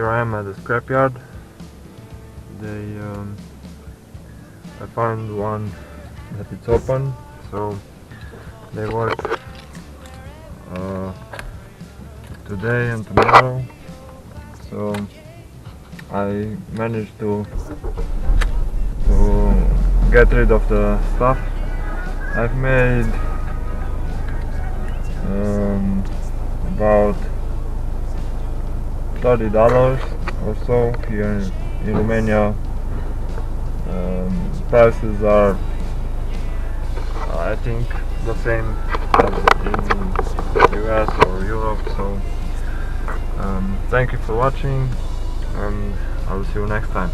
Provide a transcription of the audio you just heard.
here I am at the scrapyard. I found one that it's open, so they work today and tomorrow. So I managed to get rid of the stuff. I've made about $30 or so. Here in Romania, prices are I think the same as in US or Europe. So thank you for watching, and I'll see you next time.